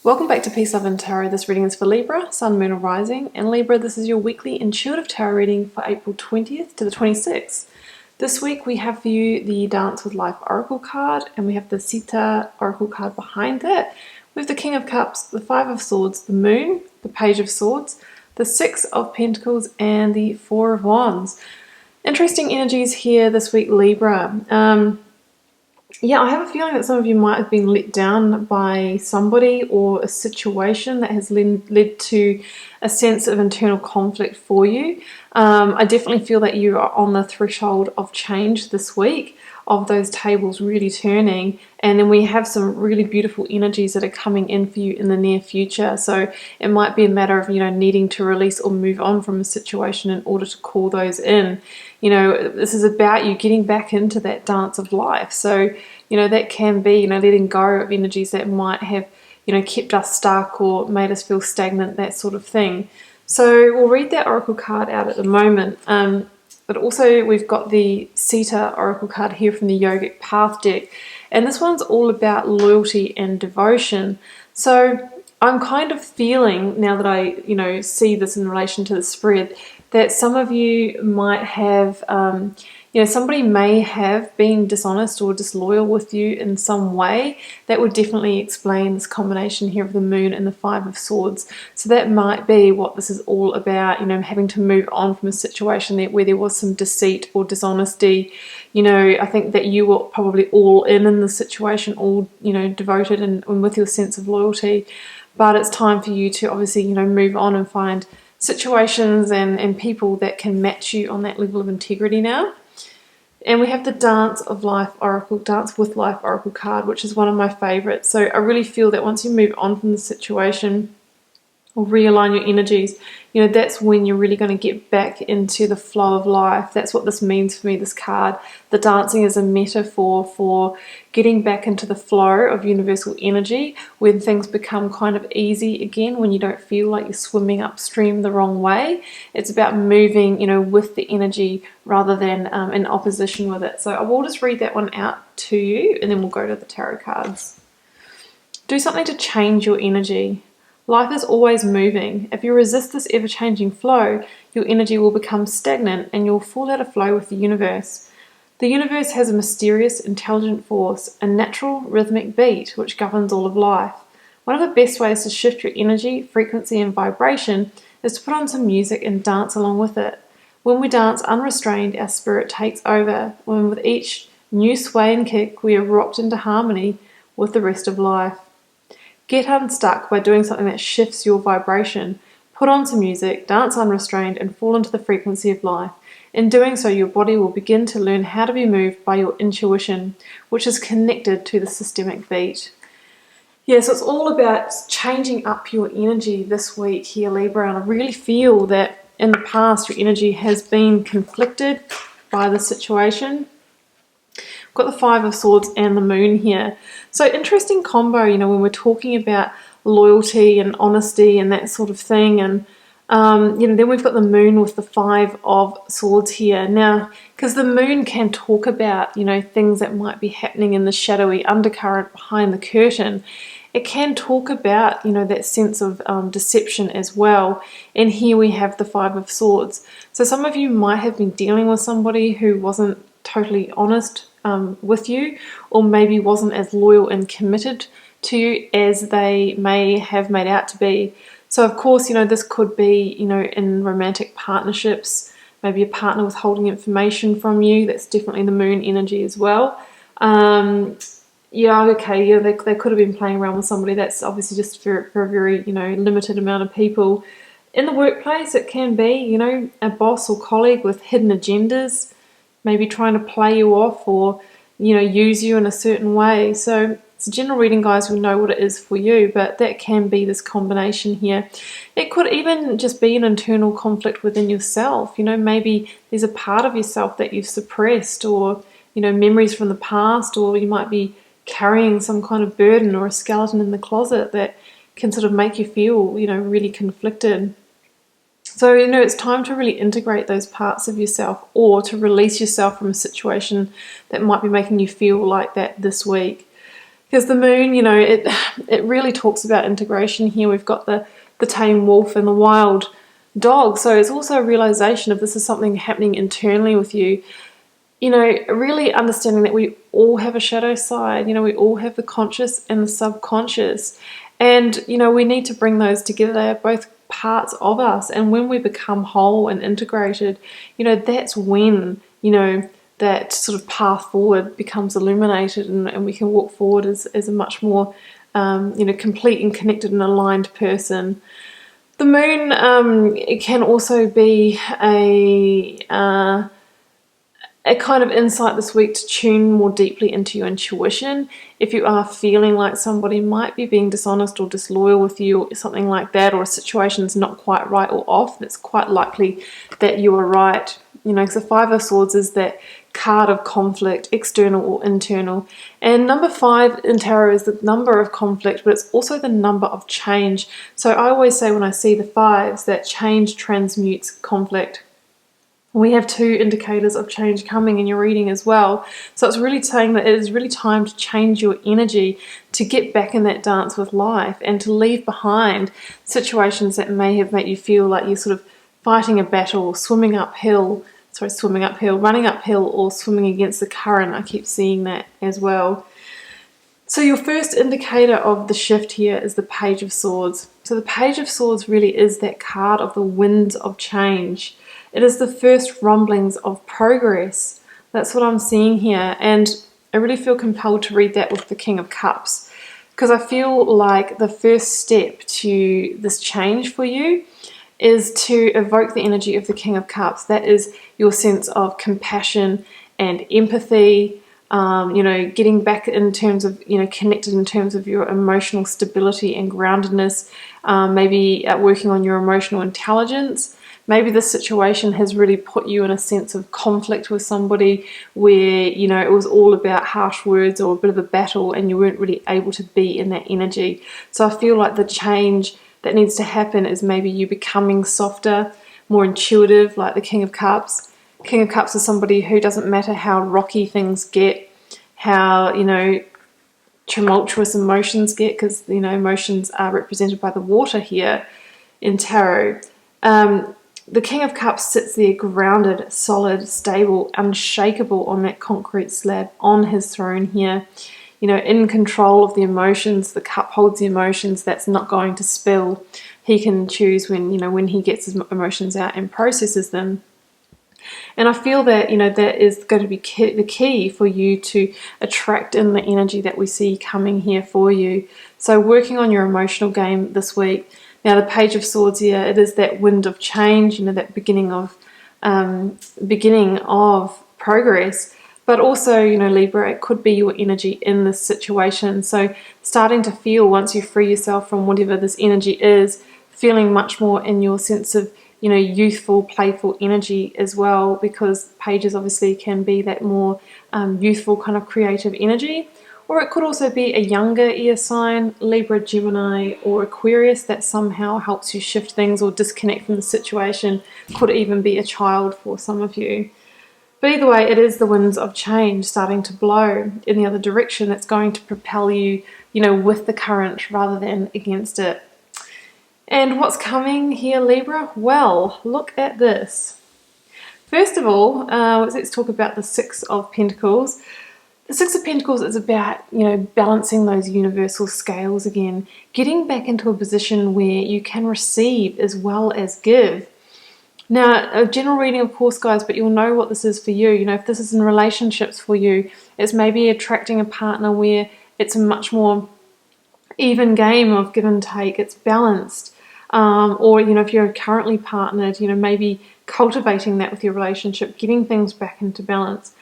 Welcome back to Peace, Love and Tarot. This reading is for Libra, Sun, Moon or Rising. And Libra, this is your weekly intuitive tarot reading for April 20th to the 26th. This week we have for you the Dance with Life Oracle card, and we have the Sita Oracle card behind it. We have the King of Cups, the Five of Swords, the Moon, the Page of Swords, the Six of Pentacles, and the Four of Wands. Interesting energies here this week, Libra. Yeah, I have a feeling that some of you might have been let down by somebody or a situation that has led to a sense of internal conflict for you. I definitely feel that you are on the threshold of change this week, of those tables really turning, and then we have some really beautiful energies that are coming in for you in the near future. So it might be a matter of, needing to release or move on from a situation in order to call those in. This is about you getting back into that dance of life. So, that can be, letting go of energies that might have, kept us stuck or made us feel stagnant, that sort of thing. So we'll read that Oracle card out at the moment. But also we've got the Sita Oracle card here from the Yogic Path deck. And this one's all about loyalty and devotion. So I'm kind of feeling, now that I, see this in relation to the spread, that some of you might have, somebody may have been dishonest or disloyal with you in some way. That would definitely explain this combination here of the Moon and the Five of Swords. So that might be what this is all about, having to move on from a situation where there was some deceit or dishonesty. I think that you were probably all in the situation, all, devoted and with your sense of loyalty. But it's time for you to obviously, move on and find situations and people that can match you on that level of integrity now. And we have the Dance with Life Oracle card, which is one of my favorites. So I really feel that once you move on from the situation or realign your energies, that's when you're really going to get back into the flow of life. That's what this means for me, this card. The dancing is a metaphor for getting back into the flow of universal energy when things become kind of easy again, when you don't feel like you're swimming upstream the wrong way. It's about moving, with the energy rather than in opposition with it. So I will just read that one out to you, and then we'll go to the tarot cards. Do something to change your energy. Life is always moving. If you resist this ever-changing flow, your energy will become stagnant and you'll fall out of flow with the universe. The universe has a mysterious, intelligent force, a natural rhythmic beat which governs all of life. One of the best ways to shift your energy, frequency and vibration is to put on some music and dance along with it. When we dance unrestrained, our spirit takes over. When with each new sway and kick, we are rocked into harmony with the rest of life. Get unstuck by doing something that shifts your vibration. Put on some music, dance unrestrained, and fall into the frequency of life. In doing so, your body will begin to learn how to be moved by your intuition, which is connected to the systemic beat. Yeah, so it's all about changing up your energy this week here, Libra, and I really feel that in the past your energy has been conflicted by the situation. Got the Five of Swords and the Moon here. So interesting combo, when we're talking about loyalty and honesty and that sort of thing. And, then we've got the Moon with the Five of Swords here. Now, because the Moon can talk about, things that might be happening in the shadowy undercurrent behind the curtain. It can talk about, that sense of deception as well. And here we have the Five of Swords. So some of you might have been dealing with somebody who wasn't totally honest with you, or maybe wasn't as loyal and committed to you as they may have made out to be. So of course, this could be, in romantic partnerships, maybe a partner withholding information from you. That's definitely the Moon energy as well. They could have been playing around with somebody. That's obviously just for a very, limited amount of people. In the workplace, it can be, a boss or colleague with hidden agendas, maybe trying to play you off or, use you in a certain way. So it's a general reading, guys. We know what it is for you, but that can be this combination here. It could even just be an internal conflict within yourself. Maybe there's a part of yourself that you've suppressed, or, memories from the past, or you might be carrying some kind of burden or a skeleton in the closet that can sort of make you feel, really conflicted. So, it's time to really integrate those parts of yourself, or to release yourself from a situation that might be making you feel like that this week. Because the moon, it really talks about integration here. We've got the tame wolf and the wild dog. So it's also a realization of this is something happening internally with you. Really understanding that we all have a shadow side. We all have the conscious and the subconscious. And, we need to bring those together. They are both parts of us. And when we become whole and integrated, that's when, that sort of path forward becomes illuminated, and we can walk forward as a much more, complete and connected and aligned person. The moon, it can also be a kind of insight this week to tune more deeply into your intuition. If you are feeling like somebody might be being dishonest or disloyal with you or something like that, or a situation's not quite right or off, it's quite likely that you are right. Because the Five of Swords is that card of conflict, external or internal. And number 5 in tarot is the number of conflict, but it's also the number of change. So I always say when I see the 5s that change transmutes conflict. We have 2 indicators of change coming in your reading as well. So it's really saying that it is really time to change your energy, to get back in that dance with life, and to leave behind situations that may have made you feel like you're sort of fighting a battle, running uphill, or swimming against the current. I keep seeing that as well. So your first indicator of the shift here is the Page of Swords. So the Page of Swords really is that card of the winds of change. It is the first rumblings of progress. That's what I'm seeing here. And I really feel compelled to read that with the King of Cups, because I feel like the first step to this change for you is to evoke the energy of the King of Cups. That is your sense of compassion and empathy, getting back in terms of, connected in terms of your emotional stability and groundedness, maybe working on your emotional intelligence. Maybe this situation has really put you in a sense of conflict with somebody where, it was all about harsh words or a bit of a battle, and you weren't really able to be in that energy. So I feel like the change that needs to happen is maybe you becoming softer, more intuitive, like the King of Cups. King of Cups is somebody who doesn't matter how rocky things get, how, tumultuous emotions get, because, emotions are represented by the water here in tarot. The King of Cups sits there grounded, solid, stable, unshakable on that concrete slab on his throne here. In control of the emotions. The cup holds the emotions. That's not going to spill. He can choose when he gets his emotions out and processes them. And I feel that, that is going to be the key for you to attract in the energy that we see coming here for you. So working on your emotional game this week. Now, the Page of Swords here, it is that wind of change, that beginning of progress. But also, Libra, it could be your energy in this situation. So starting to feel, once you free yourself from whatever this energy is, feeling much more in your sense of, youthful, playful energy as well, because pages obviously can be that more youthful kind of creative energy. Or it could also be a younger ear sign, Libra, Gemini, or Aquarius, that somehow helps you shift things or disconnect from the situation. Could even be a child for some of you. But either way, it is the winds of change starting to blow in the other direction. It's going to propel you, with the current rather than against it. And what's coming here, Libra? Well, look at this. First of all, let's talk about the Six of Pentacles. The Six of Pentacles is about, balancing those universal scales again, getting back into a position where you can receive as well as give. Now, a general reading, of course, guys, but you'll know what this is for you. If this is in relationships for you, it's maybe attracting a partner where it's a much more even game of give and take. It's balanced. Or, if you're currently partnered, maybe cultivating that with your relationship, getting things back into balance.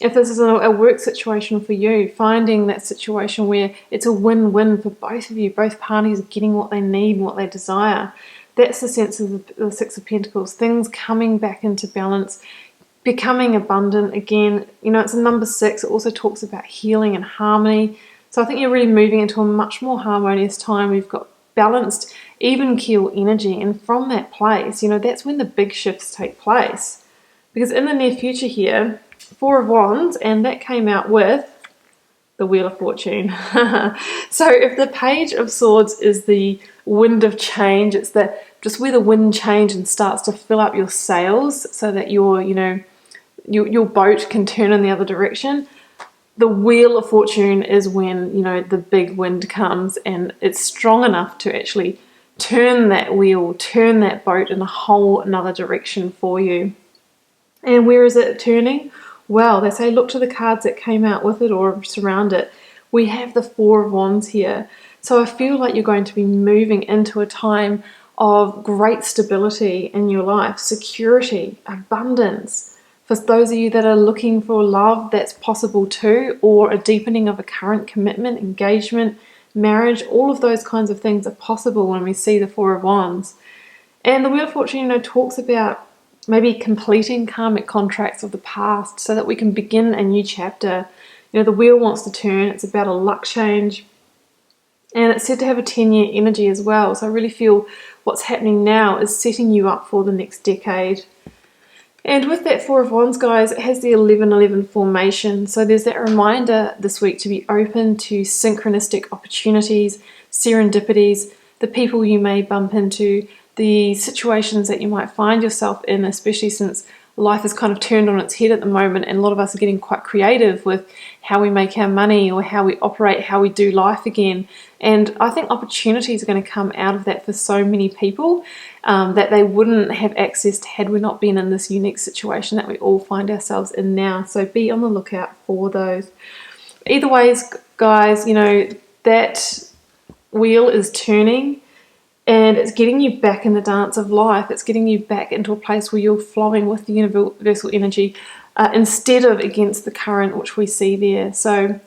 If this is a work situation for you, finding that situation where it's a win-win for both of you, both parties are getting what they need and what they desire. That's the sense of the Six of Pentacles, things coming back into balance, becoming abundant again. It's a number 6. It also talks about healing and harmony. So I think you're really moving into a much more harmonious time. We've got balanced, even keel energy. And from that place, that's when the big shifts take place. Because in the near future here, 4 of Wands, and that came out with The Wheel of Fortune. So if the Page of Swords is the wind of change, it's just where the wind changes and starts to fill up your sails so that your boat can turn in the other direction. The Wheel of Fortune is when, the big wind comes and it's strong enough to actually turn that wheel, turn that boat in a whole another direction for you. And where is it turning? Well, they say look to the cards that came out with it or surround it. We have the Four of Wands here. So I feel like you're going to be moving into a time of great stability in your life, security, abundance. For those of you that are looking for love, that's possible too, or a deepening of a current commitment, engagement, marriage, all of those kinds of things are possible when we see the Four of Wands. And the Wheel of Fortune, talks about maybe completing karmic contracts of the past so that we can begin a new chapter. The wheel wants to turn. It's about a luck change. And it's said to have a 10-year energy as well. So I really feel what's happening now is setting you up for the next decade. And with that Four of Wands, guys, it has the 11-11 formation. So there's that reminder this week to be open to synchronistic opportunities, serendipities, the people you may bump into, the situations that you might find yourself in, especially since life is kind of turned on its head at the moment and a lot of us are getting quite creative with how we make our money or how we operate, how we do life again. And I think opportunities are going to come out of that for so many people that they wouldn't have accessed had we not been in this unique situation that we all find ourselves in now. So be on the lookout for those. Either ways, guys, that wheel is turning. And it's getting you back in the dance of life. It's getting you back into a place where you're flowing with the universal energy instead of against the current, which we see there. So,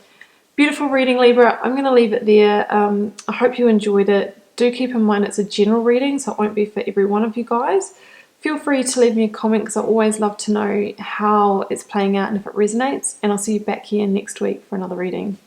beautiful reading, Libra. I'm going to leave it there. I hope you enjoyed it. Do keep in mind it's a general reading, so it won't be for every one of you guys. Feel free to leave me a comment because I always love to know how it's playing out and if it resonates. And I'll see you back here next week for another reading.